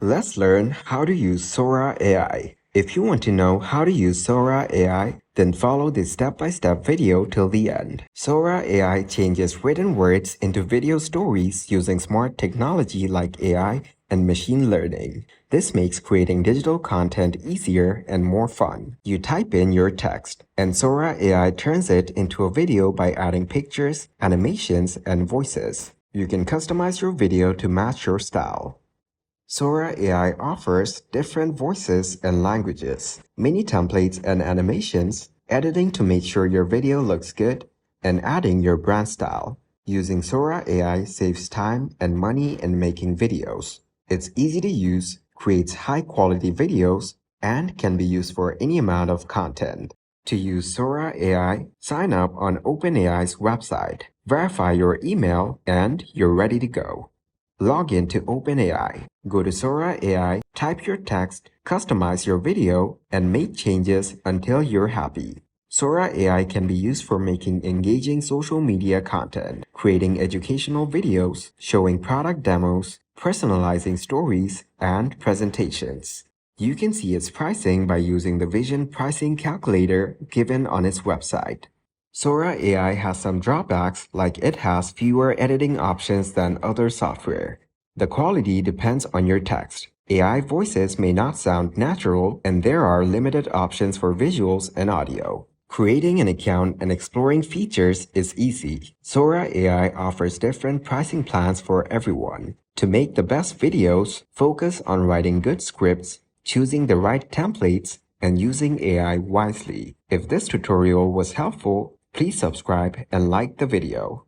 Let's learn how to use Sora AI. If you want to know how to use Sora AI, then follow this step-by-step video till the end. Sora AI changes written words into video stories using smart technology like AI and machine learning. This makes creating digital content easier and more fun. You type in your text, and Sora AI turns it into a video by adding pictures, animations, and voices. You can customize your video to match your style. Sora AI offers different voices and languages, mini templates and animations, editing to make sure your video looks good, and adding your brand style. Using Sora AI saves time and money in making videos. It's easy to use, creates high-quality videos, and can be used for any amount of content. To use Sora AI, sign up on OpenAI's website, verify your email, and you're ready to go. Log in to OpenAI, go to Sora AI, type your text, customize your video, and make changes until you're happy. Sora AI can be used for making engaging social media content, creating educational videos, showing product demos, personalizing stories, and presentations. You can see its pricing by using the Vision pricing calculator given on its website. Sora AI has some drawbacks, like it has fewer editing options than other software. The quality depends on your text. AI voices may not sound natural, and there are limited options for visuals and audio. Creating an account and exploring features is easy. Sora AI offers different pricing plans for everyone. To make the best videos, focus on writing good scripts, choosing the right templates, and using AI wisely. If this tutorial was helpful, please subscribe and like the video.